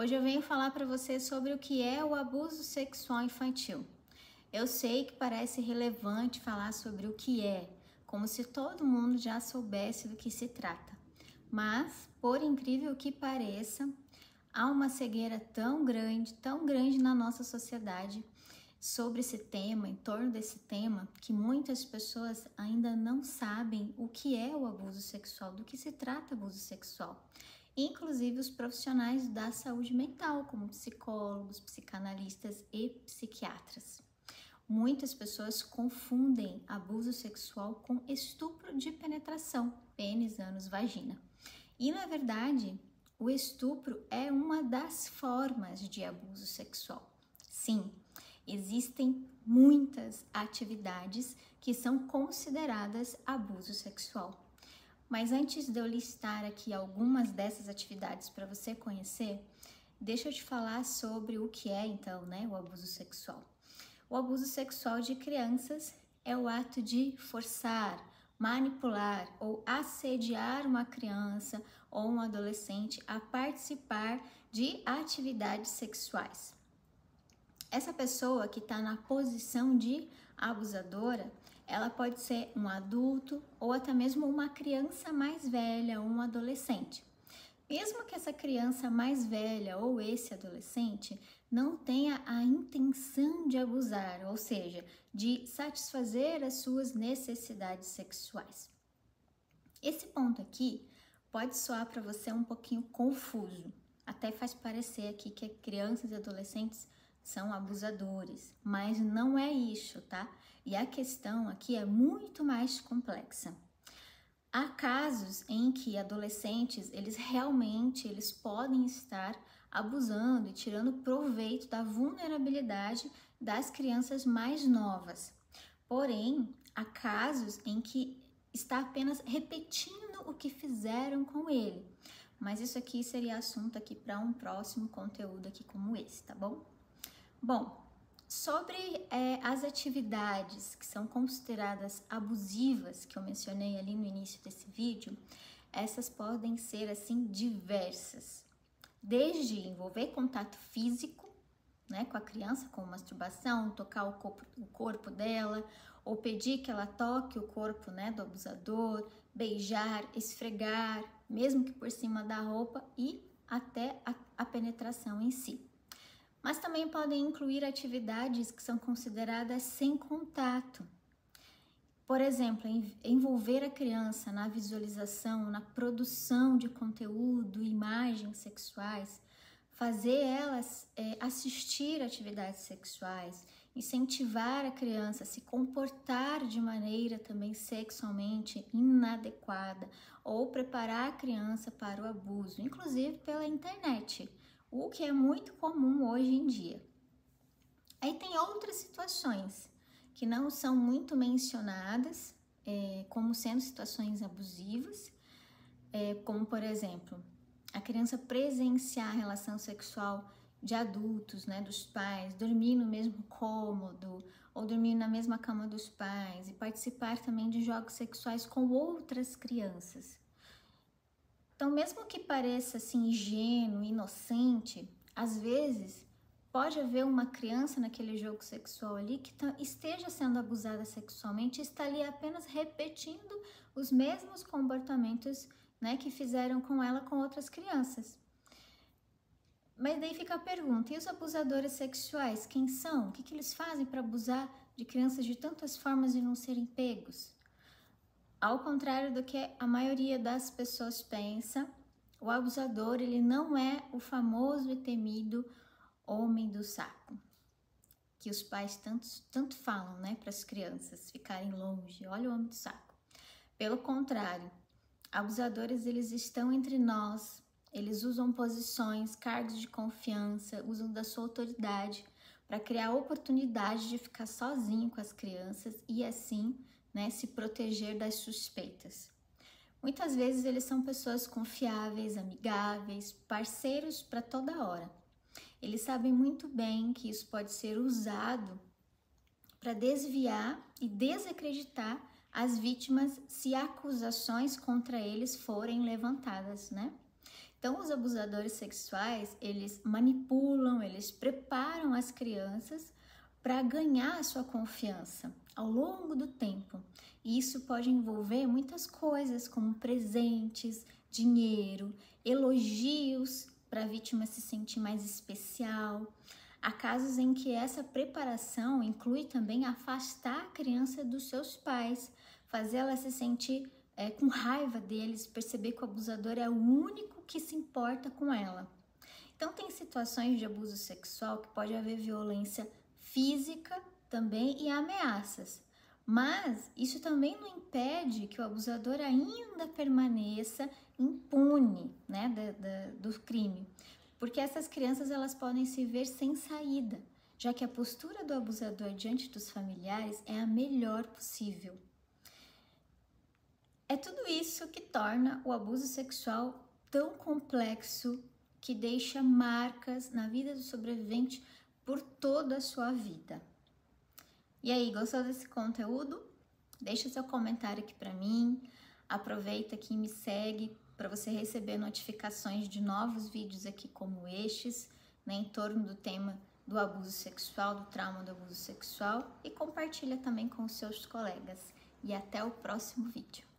Hoje eu venho falar para você sobre o que é o abuso sexual infantil. Eu sei que parece relevante falar sobre o que é, como se todo mundo já soubesse do que se trata. Mas, por incrível que pareça, há uma cegueira tão grande na nossa sociedade sobre esse tema, em torno desse tema, que muitas pessoas ainda não sabem o que é o abuso sexual, do que se trata abuso sexual. Inclusive os profissionais da saúde mental, como psicólogos, psicanalistas e psiquiatras. Muitas pessoas confundem abuso sexual com estupro de penetração, pênis, ânus, vagina. E na verdade, o estupro é uma das formas de abuso sexual. Sim, existem muitas atividades que são consideradas abuso sexual. Mas antes de eu listar aqui algumas dessas atividades para você conhecer, deixa eu te falar sobre o que é então, o abuso sexual. O abuso sexual de crianças é o ato de forçar, manipular ou assediar uma criança ou um adolescente a participar de atividades sexuais. Essa pessoa que está na posição de abusadora, ela pode ser um adulto ou até mesmo uma criança mais velha ou um adolescente. Mesmo que essa criança mais velha ou esse adolescente não tenha a intenção de abusar, ou seja, de satisfazer as suas necessidades sexuais. Esse ponto aqui pode soar para você um pouquinho confuso, até faz parecer aqui que crianças e adolescentes são abusadores, mas não é isso, tá? E a questão aqui é muito mais complexa. Há casos em que adolescentes, eles podem estar abusando e tirando proveito da vulnerabilidade das crianças mais novas. Porém, há casos em que está apenas repetindo o que fizeram com ele. Mas isso aqui seria assunto aqui para um próximo conteúdo aqui como esse, tá bom? Bom, sobre as atividades que são consideradas abusivas, que eu mencionei ali no início desse vídeo, essas podem ser assim diversas. Desde envolver contato físico, com a criança, com masturbação, tocar o corpo dela, ou pedir que ela toque o corpo, do abusador, beijar, esfregar, mesmo que por cima da roupa, e até a penetração em si. Mas também podem incluir atividades que são consideradas sem contato. Por exemplo, envolver a criança na visualização, na produção de conteúdo, imagens sexuais, fazer elas assistir atividades sexuais, incentivar a criança a se comportar de maneira também sexualmente inadequada ou preparar a criança para o abuso, inclusive pela internet, o que é muito comum hoje em dia. Aí tem outras situações que não são muito mencionadas como sendo situações abusivas, como por exemplo, a criança presenciar a relação sexual de adultos, dos pais, dormir no mesmo cômodo ou dormir na mesma cama dos pais e participar também de jogos sexuais com outras crianças. Então, mesmo que pareça assim ingênuo, inocente, às vezes pode haver uma criança naquele jogo sexual ali que esteja sendo abusada sexualmente e está ali apenas repetindo os mesmos comportamentos, que fizeram com ela com outras crianças. Mas daí fica a pergunta, e os abusadores sexuais, quem são? O que eles fazem para abusar de crianças de tantas formas e não serem pegos? Ao contrário do que a maioria das pessoas pensa, o abusador, ele não é o famoso e temido homem do saco, que os pais tanto falam, para as crianças ficarem longe. Olha o homem do saco. Pelo contrário, abusadores, eles estão entre nós, eles usam posições, cargos de confiança, usam da sua autoridade para criar oportunidade de ficar sozinho com as crianças e assim, se proteger das suspeitas. Muitas vezes eles são pessoas confiáveis, amigáveis, parceiros para toda hora. Eles sabem muito bem que isso pode ser usado para desviar e desacreditar as vítimas se acusações contra eles forem levantadas, Então, os abusadores sexuais, eles manipulam, eles preparam as crianças para ganhar a sua confiança ao longo do tempo. E isso pode envolver muitas coisas, como presentes, dinheiro, elogios para a vítima se sentir mais especial. Há casos em que essa preparação inclui também afastar a criança dos seus pais, fazer ela se sentir com raiva deles, perceber que o abusador é o único que se importa com ela. Então, tem situações de abuso sexual que pode haver violência física também e ameaças. Mas isso também não impede que o abusador ainda permaneça impune, né, do crime. Porque essas crianças elas podem se ver sem saída, já que a postura do abusador diante dos familiares é a melhor possível. É tudo isso que torna o abuso sexual tão complexo, que deixa marcas na vida do sobrevivente por toda a sua vida. E aí, gostou desse conteúdo? Deixa seu comentário aqui para mim. Aproveita que me segue para você receber notificações de novos vídeos aqui como estes, né, em torno do tema do abuso sexual, do trauma do abuso sexual, e compartilha também com os seus colegas. E até o próximo vídeo.